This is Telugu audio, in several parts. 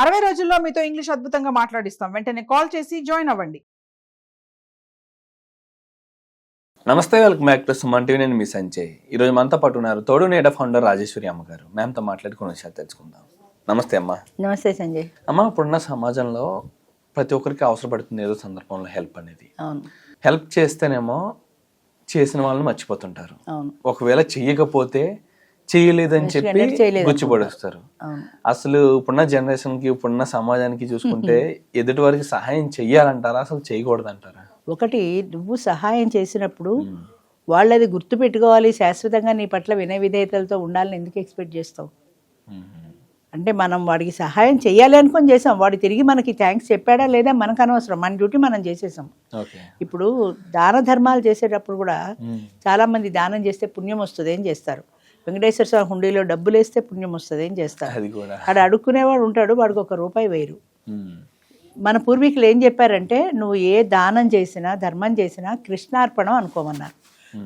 60 రోజుల్లో మీతో ఇంగ్లీష్ అద్భుతంగా మాట్లాడిస్తాం. వెంటనే కాల్ చేసి జాయిన్ అవ్వండి. నమస్తే, welcome back to Suman TV. నేను మీ సంజయ్. ఈరోజు మనతో పాటు ఉన్నారు తోడు నీడ ఫౌండర్ రాజేశ్వరి అమ్మగారు. మ్యామ్తో మాట్లాడుకుని విషయాలు తెలుసుకుందాం. నమస్తే అమ్మా. నమస్తే సంజయ్. అమ్మ, ఇప్పుడున్న సమాజంలో ప్రతి ఒక్కరికి అవసరపడుతుంది ఏదో సందర్భంలో హెల్ప్ అనేది. అవును. హెల్ప్ చేస్తేనేమో చేసిన వాళ్ళని మర్చిపోతుంటారు. అవును. ఒకవేళ చెయ్యకపోతే చేయలేదని చెప్పి గుచ్చిపడేస్తారు. అసలు ఇప్పుడున్న జనరేషన్ కి ఇప్పుడున్న సమాజానికి చూసుకుంటే ఎదుటి వారికి సహాయం చెయ్యాలంటారా, అసలు చేయకూడదంటారా? ఒకటి, నువ్వు సహాయం చేసినప్పుడు వాళ్ళది గుర్తు పెట్టుకోవాలి, శాశ్వతంగా నీ పట్ల వినయ విధేయతలతో ఉండాలని ఎందుకు ఎక్స్పెక్ట్ చేస్తావు? అంటే మనం వాడికి సహాయం చెయ్యాలి అనుకొని చేసాం, వాడు తిరిగి మనకి థ్యాంక్స్ చెప్పాడా లేదా మనకు అనవసరం, మన డ్యూటీ మనం చేసేసాం. ఇప్పుడు దాన ధర్మాలు చేసేటప్పుడు కూడా చాలా మంది దానం చేస్తే పుణ్యం వస్తుంది ఏం చేస్తారు, వెంకటేశ్వర స్వామి హుండీలో డబ్బులు వేస్తే పుణ్యం వస్తుంది ఏం చేస్తారు. అక్కడ అడుక్కునేవాడు ఉంటాడు, వాడికి ₹1 వేయరు. మన పూర్వీకులు ఏం చెప్పారంటే, నువ్వు ఏ దానం చేసినా ధర్మం చేసినా కృష్ణార్పణం అనుకోమన్నారు.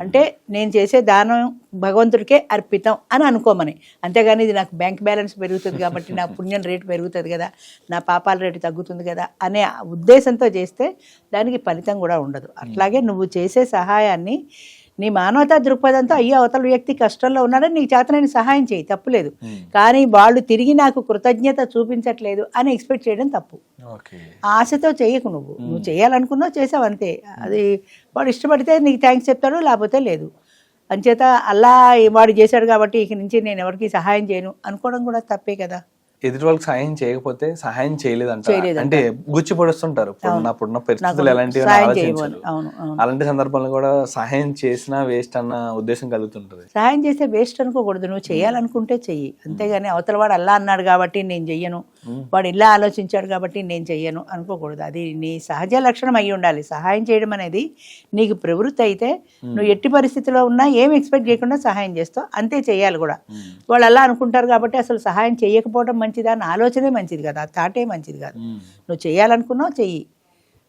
అంటే నేను చేసే దానం భగవంతుడికే అర్పితం అని అనుకోమని. అంతేగాని ఇది నాకు బ్యాంక్ బ్యాలెన్స్ పెరుగుతుంది కాబట్టి నా పుణ్యం రేటు పెరుగుతుంది కదా, నా పాపాల రేటు తగ్గుతుంది కదా అనే ఉద్దేశంతో చేస్తే దానికి ఫలితం కూడా ఉండదు. అట్లాగే నువ్వు చేసే సహాయాన్ని నీ మానవతా దృక్పథంతో, అయ్యో అవతల వ్యక్తి కష్టంలో ఉన్నాడని నీకు చేతనైన సహాయం చేయి, తప్పులేదు. కానీ వాళ్ళు తిరిగి నాకు కృతజ్ఞత చూపించట్లేదు అని ఎక్స్పెక్ట్ చేయడం తప్పు. ఆశతో చేయకు, నువ్వు చేయాలనుకున్నావు చేసావు అంతే. అది వాడు ఇష్టపడితే నీకు థ్యాంక్స్ చెప్తాడు, లేకపోతే లేదు. అంచేత అలా వాడు చేశాడు కాబట్టి ఇక నుంచి నేను ఎవరికి సహాయం చేయను అనుకోవడం కూడా తప్పే కదా. ఎదుటి వాళ్ళకి సహాయం చేయకపోతే సహాయం చేయలేదంట అంటే గుచ్చి పడుస్తుంటారు. ఇప్పుడున్న పరిస్థితులు ఎలాంటివి ఆలోచించారు. అలాంటి సందర్భంలో కూడా సహాయం చేసినా వేస్ట్ అన్న ఉద్దేశం కలుగుతుంటది. సహాయం చేస్తే వేస్ట్ అనుకోకూడదు, నువ్వు చేయాలనుకుంటే చెయ్యి. అంతేగాని అవతల వాడు అలా అన్నాడు కాబట్టి నేను చెయ్యను, వాడు ఇలా ఆలోచించాడు కాబట్టి నేను చెయ్యను అనుకోకూడదు. అది నీ సహజ లక్షణం అయ్యి ఉండాలి. సహాయం చేయడం అనేది నీకు ప్రవృత్తి అయితే నువ్వు ఎట్టి పరిస్థితిలో ఉన్నా ఏం ఎక్స్పెక్ట్ చేయకుండా సహాయం చేస్తావు, అంతే చేయాలి కూడా. వాళ్ళు అలా అనుకుంటారు కాబట్టి అసలు సహాయం చేయకపోవడం మంచిదా అని ఆలోచనే మంచిది కదా, థాటే మంచిది కాదు. నువ్వు చేయాలనుకున్నావు చెయ్యి,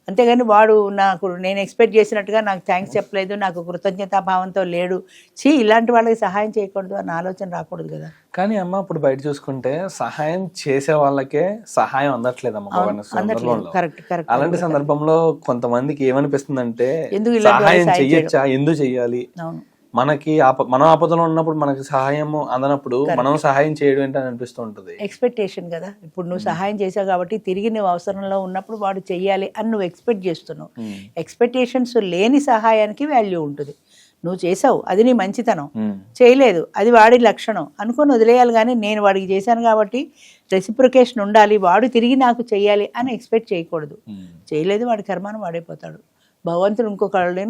అంతేగాని వాడు నాకు నేను ఎక్స్పెక్ట్ చేసినట్టుగా నాకు థ్యాంక్స్ చెప్పలేదు, నాకు కృతజ్ఞతాభావంతో లేడు, ఇలాంటి వాళ్ళకి సహాయం చేయకూడదు అన్న ఆలోచన రాకూడదు కదా. కానీ అమ్మ, ఇప్పుడు బయట చూసుకుంటే సహాయం చేసే వాళ్ళకే సహాయం అందట్లేదమ్మా. అలాంటి సందర్భంలో కొంతమందికి ఏమనిపిస్తుందంటే, సహాయం చెయ్యొచ్చా, ఎందుకు చెయ్యాలి, మనకి మనం ఆపదలో ఉన్నప్పుడు మనకి సహాయం అందనప్పుడు మనం సహాయం చేయడం ఏంటని అనిపిస్తూ ఉంటుంది. ఎక్స్పెక్టేషన్ కదా. ఇప్పుడు నువ్వు సహాయం చేసావు కాబట్టి తిరిగి నువ్వు అవసరంలో ఉన్నప్పుడు వాడు చెయ్యాలి అని నువ్వు ఎక్స్పెక్ట్ చేస్తున్నావు. ఎక్స్పెక్టేషన్స్ లేని సహాయానికి వాల్యూ ఉంటుంది. నువ్వు చేసావు, అది నీ మంచితనం. చేయలేదు, అది వాడి లక్షణం అనుకొని వదిలేయాలి. కానీ నేను వాడికి చేశాను కాబట్టి రెసిప్రొకేషన్ ఉండాలి, వాడు తిరిగి నాకు చెయ్యాలి అని ఎక్స్పెక్ట్ చేయకూడదు. చేయలేదు, వాడి కర్మాను వాడైపోతాడు. భగవంతుడు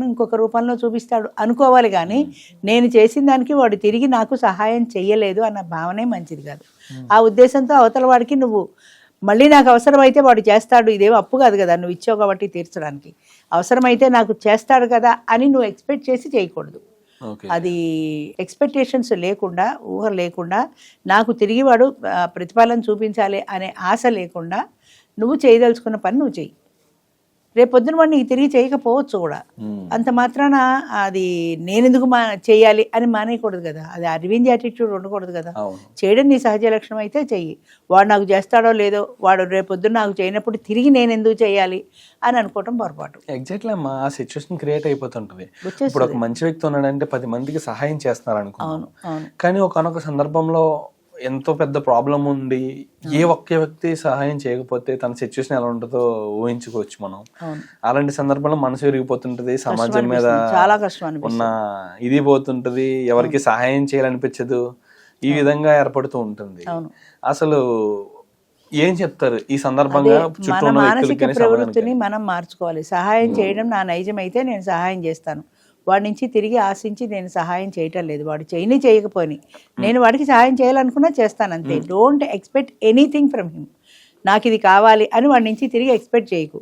ఇంకొక రూపంలో చూపిస్తాడు అనుకోవాలి. కానీ నేను చేసిన దానికి వాడు తిరిగి నాకు సహాయం చెయ్యలేదు అన్న భావనే మంచిది కాదు. ఆ ఉద్దేశంతో అవతల వాడికి నువ్వు మళ్ళీ నాకు అవసరమైతే వాడు చేస్తాడు, ఇదేమో అప్పు కాదు కదా, నువ్వు ఇచ్చావు కాబట్టి తీర్చడానికి, అవసరమైతే నాకు చేస్తాడు కదా అని నువ్వు ఎక్స్పెక్ట్ చేసి చేయకూడదు. అది ఎక్స్పెక్టేషన్స్ లేకుండా, ఊహ లేకుండా, నాకు తిరిగి వాడు ప్రతిఫలం చూపించాలి అనే ఆశ లేకుండా నువ్వు చేయదలుచుకున్న పని నువ్వు చెయ్యి. రేపొద్దున వాడు నీకు తిరిగి చేయకపోవచ్చు కూడా. అంత మాత్రాన అది నేనెందుకు చేయాలి అని మానేయకూడదు కదా. అది రివెంజ్ యాటిట్యూడ్ ఉండకూడదు కదా. చేయడం నీ సహజ లక్షణం అయితే చెయ్యి. వాడు నాకు చేస్తాడో లేదో, వాడు రేపొద్దున నాకు చేయనప్పుడు తిరిగి నేను ఎందుకు చేయాలి అని అనుకోవటం పొరపాటు. ఎగ్జాక్ట్లీ అమ్మా, ఆ సిచ్యువేషన్ క్రియేట్ అయిపోతుంటుంది. ఇప్పుడు ఒక మంచి వ్యక్తి ఉన్నాడంటే 10 మందికి సహాయం చేస్తున్నారు అనుకున్నాను. కానీ ఒకనొక సందర్భంలో ఎంతో పెద్ద ప్రాబ్లం ఉండి ఏ ఒక్క వ్యక్తి సహాయం చేయకపోతే తన సిచ్యువేషన్ ఎలా ఉంటుందో ఊహించుకోవచ్చు మనం. అలాంటి సందర్భంలో మనసు విరిగిపోతుంటది, సమాజం మీద చాలా కష్టం ఉన్న ఇది పోతుంటది, ఎవరికి సహాయం చేయాలనిపించదు, ఈ విధంగా ఏర్పడుతూ ఉంటుంది. అసలు ఏం చెప్తారు ఈ సందర్భంగా? మన మానసిక ప్రవృత్తిని మనం మార్చుకోవాలి. సహాయం చేయడం నా నైజం అయితే నేను సహాయం చేస్తాను, వాడి నుంచి తిరిగి ఆశించి నేను సహాయం చేయటం లేదు. వాడు చేయకపోని నేను వాడికి సహాయం చేయాలనుకున్నా చేస్తాను అంతే. Don't expect anything from him. నాకు ఇది కావాలి అని వాడి నుంచి తిరిగి ఎక్స్పెక్ట్ చేయకు.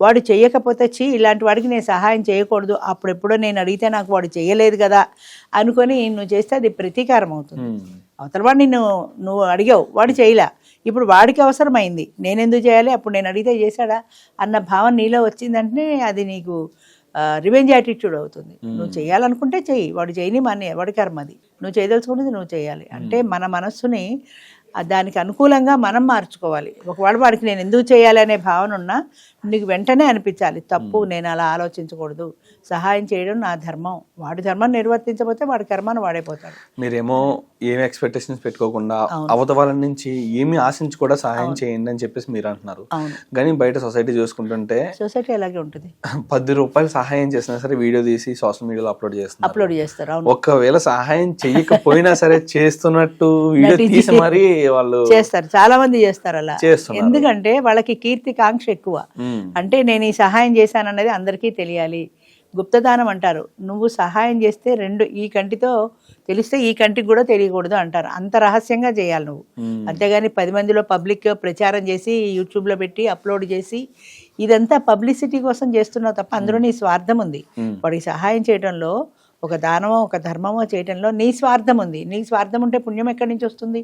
వాడు చేయకపోతే ఇలాంటి వాడికి నేను సహాయం చేయకూడదు, అప్పుడెప్పుడో నేను అడిగితే నాకు వాడు చేయలేదు కదా అనుకొని నువ్వు చేస్తే అది ప్రతీకారం అవుతుంది. అవతల వాడిని నువ్వు అడిగావు, వాడు చేయలే, ఇప్పుడు వాడికి అవసరమైంది, నేనెందుకు చేయాలి, అప్పుడు నేను అడిగితే చేశాడా అన్న భావన నీలో వచ్చిందంటే అది నీకు రివెంజ్ యాటిట్యూడ్ అవుతుంది. నువ్వు చేయాలనుకుంటే చెయ్యి, వాడు చేయని వాడి కర్మ అది. నువ్వు చేయదలుచుకున్నది నువ్వు చేయాలి. అంటే మన మనస్సుని దానికి అనుకూలంగా మనం మార్చుకోవాలి. ఒకవేళ వాడికి నేను ఎందుకు చేయాలి అనే భావన ఉన్నా నీకు వెంటనే అనిపించాలి తప్పు, నేను అలా ఆలోచించకూడదు, సహాయం చేయడం నా ధర్మం. వాడి ధర్మం నిర్వర్తించకపోతే వాడి కర్మాన్ని వాడైపోతాడు. మీరేమో ఏమి ఎక్స్పెక్టేషన్స్ పెట్టుకోకుండా అవతల వాళ్ళ నుంచి ఏమి ఆశించి కూడా సహాయం చేయండి అని చెప్పేసి మీరు అంటున్నారు. కానీ బయట సొసైటీ చూసుకుంటుంటే సొసైటీ అలాగే ఉంటుంది. 10 రూపాయలు సహాయం చేసినా సరే వీడియో తీసి సోషల్ మీడియాలో అప్లోడ్ చేస్తారు. ఒకవేళ సహాయం చేయకపోయినా సరే చేస్తున్నట్టు వీడియో తీసి మరి వాళ్ళు చేస్తారు. చాలా మంది చేస్తారు అలా. ఎందుకంటే వాళ్ళకి కీర్తి కాంక్ష ఎక్కువ. అంటే నేను ఈ సహాయం చేశానన్నది అందరికీ తెలియాలి. గుప్తదానం అంటారు. నువ్వు సహాయం చేస్తే ఈ కంటితో తెలిస్తే ఈ కంటికి కూడా తెలియకూడదు అంటారు. అంత రహస్యంగా చేయాలి నువ్వు. అంతేగాని 10 మందిలో పబ్లిక్ ప్రచారం చేసి యూట్యూబ్లో పెట్టి అప్లోడ్ చేసి ఇదంతా పబ్లిసిటీ కోసం చేస్తున్నావు తప్ప అందులో నీ స్వార్థం ఉంది. వాడికి సహాయం చేయడంలో ఒక దానమో ఒక ధర్మమో చేయడంలో నీ స్వార్థం ఉంది. నీ స్వార్థం ఉంటే పుణ్యం ఎక్కడి నుంచి వస్తుంది?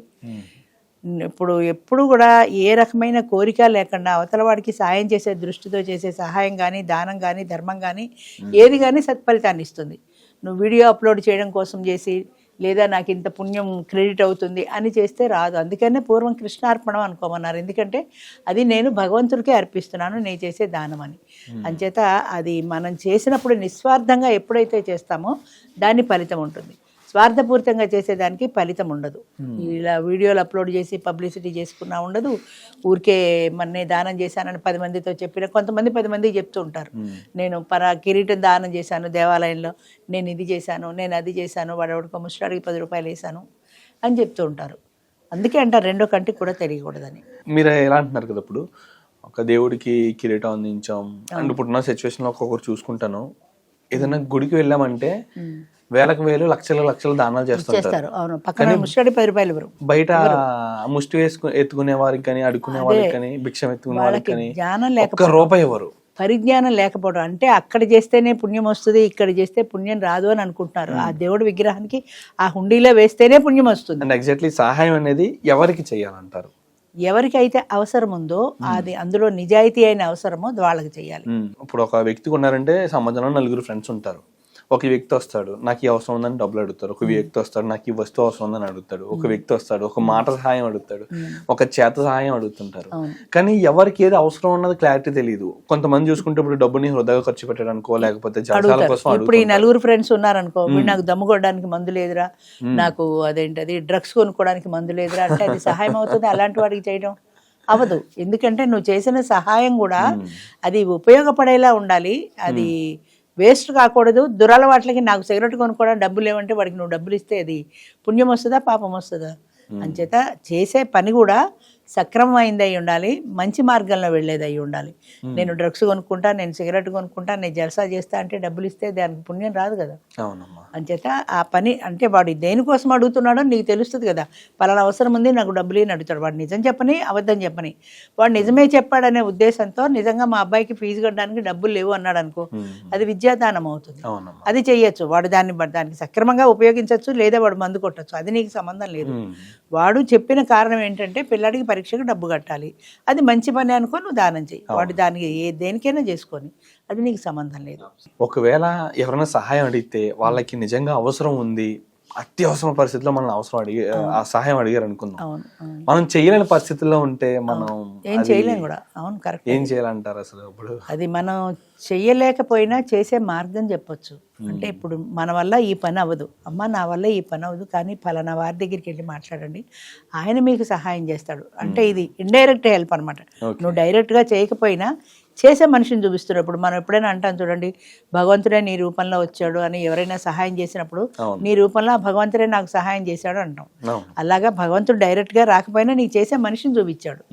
ఎప్పుడు కూడా ఏ రకమైన కోరిక లేకుండా అవతల వాడికి సాయం చేసే దృష్టితో చేసే సహాయం కానీ, దానం కానీ, ధర్మం కానీ ఏది కానీ సత్ఫలితాన్ని ఇస్తుంది. నువ్వు వీడియో అప్లోడ్ చేయడం కోసం చేసి లేదా నాకు ఇంత పుణ్యం క్రెడిట్ అవుతుంది అని చేస్తే రాదు. అందుకనే పూర్వం కృష్ణార్పణం అనుకోమన్నారు. ఎందుకంటే అది నేను భగవంతుడికే అర్పిస్తున్నాను, నేను చేసే దానం అని. అంచేత అది మనం చేసినప్పుడు నిస్వార్థంగా ఎప్పుడైతే చేస్తామో దాని ఫలితం ఉంటుంది. స్వార్థపూరితంగా చేసేదానికి ఫలితం ఉండదు. ఇలా వీడియోలు అప్లోడ్ చేసి పబ్లిసిటీ చేసుకున్నా ఉండదు. ఊరికే మొన్నే దానం చేశానని 10 మందితో చెప్పిన కొంతమంది 10 మందికి చెప్తూ ఉంటారు. నేను కిరీటం దానం చేశాను దేవాలయంలో, నేను ఇది చేశాను, నేను అది చేశాను, వాడెవడికో ముష్టాడికి 10 రూపాయలు వేశాను అని చెప్తూ ఉంటారు. అందుకే అంటారు రెండో కంటికి కూడా తెలియకూడదని. మీరు ఎలా అంటున్నారు కదా, ఇప్పుడు ఒక దేవుడికి కిరీటం అందించాం అండ్ ఇప్పుడున్న సిచ్యువేషన్లో ఒక్కొక్కరు చూసుకుంటాను, ఏదైనా గుడికి వెళ్ళామంటే వేలకు వేలు లక్షలు దానాలు చేస్తారు. బయట ముష్టి ఎత్తుకునే వారికి కానీ, అడుక్కునే వారికి కానీ, భిక్షం ఎత్తుకునే వారికి కానీ ఒక్క రూపాయి ఎవరు పరిజ్ఞానం లేకపోవడం. అంటే అక్కడ చేస్తేనే పుణ్యం వస్తుంది, ఇక్కడ చేస్తే పుణ్యం రాదు అని అనుకుంటున్నారు. ఆ దేవుడి విగ్రహానికి ఆ హుండీలో వేస్తేనే పుణ్యం వస్తుంది. అండ్ ఎగ్జాక్ట్లీ సహాయం అనేది ఎవరికి చేయాలంటారు? ఎవరికైతే అవసరం ఉందో అది అందులో నిజాయితీ అయిన అవసరమో వాళ్ళకి చేయాలి. ఇప్పుడు ఒక వ్యక్తికి ఉన్నారంటే సమాజంలో 4 ఫ్రెండ్స్ ఉంటారు. ఒక వ్యక్తి వస్తాడు, నాకు ఈ అవసరం ఉందని డబ్బులు అడుగుతారు. ఒక వ్యక్తి వస్తాడు, నాకు ఈ వస్తువు అవసరం ఉందని అడుగుతాడు. ఒక వ్యక్తి వస్తాడు, ఒక మాట సహాయం అడుగుతాడు, ఒక చేత సహాయం అడుగుతుంటారు. కానీ ఎవరికి ఏది అవసరం ఉన్నది క్లారిటీ తెలియదు. కొంతమంది చూసుకుంటే ఇప్పుడు డబ్బుని హృదయగా ఖర్చు పెట్టడానికో లేకపోతే జలసాల కోసం ఇప్పుడు ఈ 4 ఫ్రెండ్స్ ఉన్నారనుకో, వీడు నాకు దమ్ము కొట్టడానికి మందు లేదురా, నాకు అదేంటది డ్రగ్స్ కొనుక్కోవడానికి మందు లేదురా అంటే అది సహాయం అవుతుంది? అలాంటి వాడికి చేయడం అవదు. ఎందుకంటే నువ్వు చేసిన సహాయం కూడా అది ఉపయోగపడేలా ఉండాలి. అది వేస్ట్ కాకూడదు. దురలవాట్లకి నాకు సిగరెట్ కొనుక్కోవడానికి డబ్బులు లేవంటే వాడికి నువ్వు డబ్బులు ఇస్తే అది పుణ్యం వస్తుందా పాపం వస్తుందా? అంచేత చేసే పని కూడా సక్రమమైంది అయి ఉండాలి, మంచి మార్గంలో వెళ్ళేది అయి ఉండాలి. నేను డ్రగ్స్ కొనుక్కుంటా, నేను సిగరెట్ కొనుక్కుంటా, నేను జలసా చేస్తా అంటే డబ్బులు ఇస్తే దానికి పుణ్యం రాదు కదా. అంచేత ఆ పని అంటే వాడు దేనికోసం అడుగుతున్నాడో నీకు తెలుస్తుంది కదా. పలానా అవసరం ఉంది, నాకు డబ్బులు అని అడుగుతాడు. వాడు నిజం చెప్పని అబద్ధం చెప్పని, వాడు నిజమే చెప్పాడనే ఉద్దేశంతో నిజంగా మా అబ్బాయికి ఫీజు కట్టడానికి డబ్బులు లేవు అన్నాడు అనుకో, అది విద్యాదానం అవుతుంది. అది చెయ్యొచ్చు. వాడు దానికి సక్రమంగా ఉపయోగించవచ్చు, లేదా వాడు మందు కొట్టచ్చు. అది నీకు సంబంధం లేదు. వాడు చెప్పిన కారణం ఏంటంటే పిల్లాడికి పరీక్షకు డబ్బు కట్టాలి, అది మంచి పని అనుకో, నువ్వు దానం చెయ్యి. వాడు దానికి దేనికైనా చేసుకొని, అది నీకు సంబంధం లేదు. ఒకవేళ ఎవరైనా సహాయం అడిగితే వాళ్ళకి నిజంగా అవసరం ఉంది, అత్యవసర పరిస్థితిలో మనం ఆ సహాయం అడిగారు అనుకుందాం, మనం చేయలేని పరిస్థితుల్లో ఉంటే మనం ఏం చేయలేము కూడా. అవును, కరెక్ట్. ఏం చేయాలంటారు అసలు? ఇప్పుడు అది మనం చెయ్యలేకపోయినా చేసే మార్గం చెప్పొచ్చు. అంటే ఇప్పుడు మన వల్ల ఈ పని అవ్వదు, అమ్మ నా వల్ల ఈ పని అవ్వదు, కానీ ఫలానా వారి దగ్గరికి వెళ్ళి మాట్లాడండి, ఆయన మీకు సహాయం చేస్తాడు. అంటే ఇది ఇండైరెక్ట్ హెల్ప్ అనమాట. నువ్వు డైరెక్ట్గా చేయకపోయినా చేసే మనిషిని చూపిస్తున్నప్పుడు మనం ఎప్పుడైనా అంటాం చూడండి, భగవంతుడే నీ రూపంలో వచ్చాడు అని ఎవరైనా సహాయం చేసినప్పుడు నీ రూపంలో భగవంతుడే నాకు సహాయం చేశాడు అంటాం. అలాగా భగవంతుడు డైరెక్ట్గా రాకపోయినా నీకు చేసే మనిషిని చూపించాడు.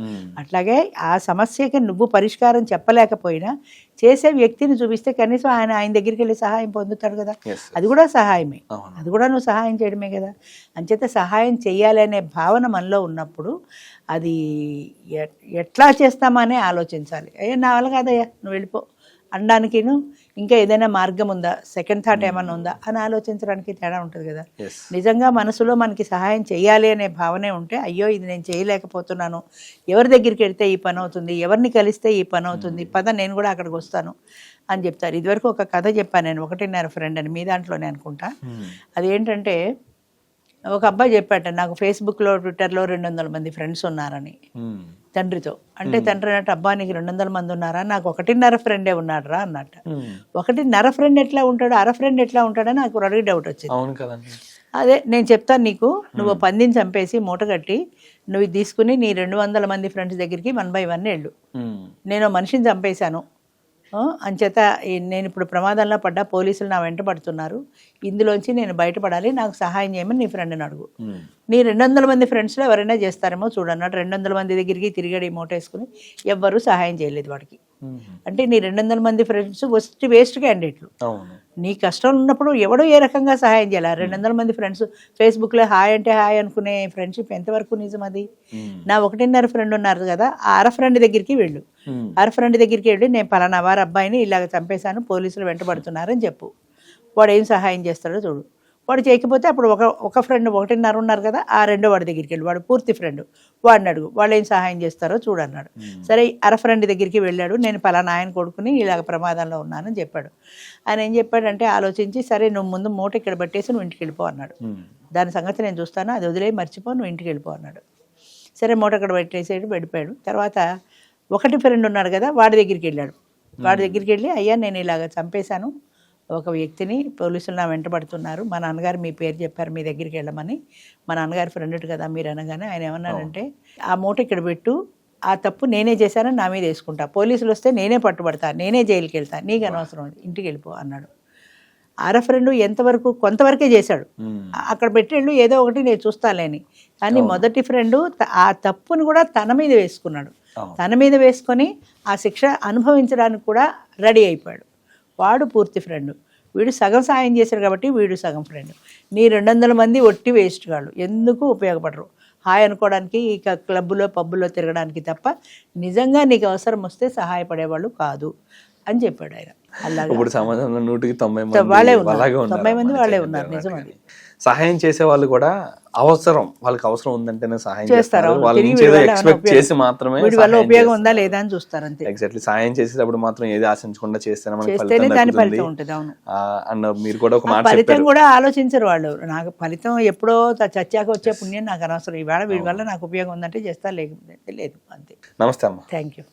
అట్లాగే ఆ సమస్యకి నువ్వు పరిష్కారం చెప్పలేకపోయినా చేసే వ్యక్తిని చూపిస్తే కనీసం ఆయన దగ్గరికి వెళ్ళి సహాయం పొందుతాడు కదా. అది కూడా సహాయమే, అది కూడా నువ్వు సహాయం చేయడమే కదా. అంచేత సహాయం చెయ్యాలి అనే భావన మనలో ఉన్నప్పుడు అది ఎట్లా చేస్తామనే ఆలోచించాలి. నా వల్ల కాదయ్యా నువ్వు వెళ్ళిపో అనడానికి ఇంకా ఏదైనా మార్గం ఉందా, సెకండ్ థాట్ ఏమన్నా ఉందా అని ఆలోచించడానికి తేడా ఉంటుంది కదా. నిజంగా మనసులో మనకి సహాయం చేయాలి అనే భావనే ఉంటే, అయ్యో ఇది నేను చేయలేకపోతున్నాను, ఎవరి దగ్గరికి వెళ్తే ఈ పని అవుతుంది, ఎవరిని కలిస్తే ఈ పని అవుతుంది, పద నేను కూడా అక్కడికి వస్తాను అని చెప్తారు. ఇదివరకు ఒక కథ చెప్పాను నేను, 1.5 ఫ్రెండ్ అని, మీ దాంట్లోనే అనుకుంటా. అదేంటంటే ఒక అబ్బాయి చెప్పాట నాకు ఫేస్బుక్లో ట్విట్టర్లో 200 మంది ఫ్రెండ్స్ ఉన్నారని తండ్రితో. అంటే తండ్రి అన్నట్టు అబ్బా నీకు 200 మంది ఉన్నారా, నాకు 1.5 ఫ్రెండే ఉన్నాడు రా అన్నట్ట. 1.5 ఫ్రెండ్ ఎట్లా ఉంటాడు, అర ఫ్రెండ్ ఎట్లా ఉంటాడని నాకు అడిగి డౌట్ వచ్చింది. అవును కదండి. అదే నేను చెప్తాను నీకు, నువ్వు పందిని చంపేసి మూట కట్టి నువ్వు ఇది తీసుకుని నీ 200 మంది ఫ్రెండ్స్ దగ్గరికి 1 by 1 వెళ్ళు. నేను మనిషిని చంపేశాను అంచేత నేను ఇప్పుడు ప్రమాదంలో పడ్డా, పోలీసులు నా వెంట పడుతున్నారు, ఇందులోంచి నేను బయటపడాలి, నాకు సహాయం చేయమని నీ ఫ్రెండ్ని అడుగు. నీ 200 మంది ఫ్రెండ్స్లో ఎవరైనా చేస్తారేమో చూడన్నాడు. 200 మంది దగ్గరికి తిరిగాడు ఈ మూట వేసుకుని, ఎవ్వరూ సహాయం చేయలేదు వాడికి. అంటే నీ 200 మంది ఫ్రెండ్స్ వేస్ట్ క్యాండిడేట్లు. నీ కష్టం ఉన్నప్పుడు ఎవడో ఏ రకంగా సహాయం చేయాలి. 200 మంది ఫ్రెండ్స్ ఫేస్బుక్లో హాయ్ అంటే హాయ్ అనుకునే ఫ్రెండ్షిప్ ఎంతవరకు నిజం అది? నా 1.5 ఫ్రెండ్ ఉన్నారు కదా, ఆ అర ఫ్రెండ్ దగ్గరికి వెళ్ళు. అర ఫ్రెండ్ దగ్గరికి వెళ్ళి నేను పలానా వారి అబ్బాయిని ఇలాగ చంపేశాను, పోలీసులు వెంటబడుతున్నారని చెప్పు. వాడు ఏం సహాయం చేస్తాడో చూడు. వాడు చేయకపోతే అప్పుడు ఒక ఫ్రెండ్ 1.5 ఉన్నారు కదా, ఆ రెండో వాడి దగ్గరికి వెళ్ళి, వాడు పూర్తి ఫ్రెండ్, వాడిని అడుగు, వాళ్ళు ఏం సహాయం చేస్తారో చూడన్నాడు. సరే అర ఫ్రెండ్ దగ్గరికి వెళ్ళాడు, నేను పలానా ఆయన కొడుకుని ఇలాగ ప్రమాదంలో ఉన్నానని చెప్పాడు. ఆయన ఏం చెప్పాడంటే ఆలోచించి, సరే నువ్వు ముందు మూట ఇక్కడ పెట్టేసి నువ్వు ఇంటికి వెళ్ళిపో అన్నాడు. దాని సంగతి నేను చూస్తాను, అది వదిలే మర్చిపో, నువ్వు ఇంటికి వెళ్ళిపో అన్నాడు. సరే మూట అక్కడ పెట్టేసేడు, వెళ్ళిపోయాడు. తర్వాత ఒకటి ఫ్రెండ్ ఉన్నాడు కదా, వాడి దగ్గరికి వెళ్ళాడు. వాడి దగ్గరికి వెళ్ళి, అయ్యా నేను ఇలాగ చంపేశాను ఒక వ్యక్తిని, పోలీసులు నా వెంటబడుతున్నారు, మా నాన్నగారు మీ పేరు చెప్పారు మీ దగ్గరికి వెళ్ళమని, మా నాన్నగారు ఫ్రెండ్ కదా మీరు అనగానే ఆయన ఏమన్నాడంటే, ఆ మూట ఇక్కడ పెట్టు, ఆ తప్పు నేనే చేశానని నా మీద వేసుకుంటా, పోలీసులు వస్తే నేనే పట్టుబడతా, నేనే జైలుకి వెళ్తా, నీకు అనవసరం, ఇంటికి వెళ్ళిపో అన్నాడు. ఆర ఫ్రెండ్ ఎంతవరకు కొంతవరకే చేశాడు, అక్కడ పెట్టేళ్ళు ఏదో ఒకటి నేను చూస్తాలేని. కానీ మొదటి ఫ్రెండు ఆ తప్పును కూడా తన మీద వేసుకున్నాడు. తన మీద వేసుకొని ఆ శిక్ష అనుభవించడానికి కూడా రెడీ అయిపోయాడు. వాడు పూర్తి ఫ్రెండ్. వీడు సగం సాయం చేశాడు కాబట్టి వీడు సగం ఫ్రెండ్. నీ 200 మంది ఒట్టి వేస్ట్ వాళ్ళు, ఎందుకు ఉపయోగపడరు. హాయ్ అనుకోవడానికి, ఇక క్లబ్బులో పబ్బుల్లో తిరగడానికి తప్ప నిజంగా నీకు అవసరం వస్తే సహాయపడేవాళ్ళు కాదు అని చెప్పాడు ఆయన. అలాగే ఇప్పుడు సమాజంలో 100కి 90 వాళ్ళే ఉన్నారు, 90 మంది వాళ్ళే ఉన్నారు. నిజం అది. సహాయం చేసే వాళ్ళు కూడా వాళ్ళకి అవసరం ఉందంటేనే సహాయం చేస్తారు. వాళ్ళ నుంచి ఏదో ఎక్స్పెక్ట్ చేసి మాత్రమే వీడి వల్ల ఉపయోగం ఉందా లేదా అని చూస్తారు అంతే. ఎగ్జాక్ట్లీ. సహాయం చేసేటప్పుడు మాత్రం ఏది ఆశించకుండా చేస్తేనే దాని ఫలితం ఉంటుంది. అవును అన్న మీరు కూడా ఒక మాట ఫలితం కూడా ఆలోచించరు వాళ్ళు. నాకు ఫలితం ఎప్పుడో చచ్చాక వచ్చే పుణ్యం నాకు అనవసరం, ఈవేళ వీడి వల్ల నాకు ఉపయోగం ఉందంటే చేస్తా, లేకపోతే లేదు అంతే. నమస్తే అమ్మ. Thank you.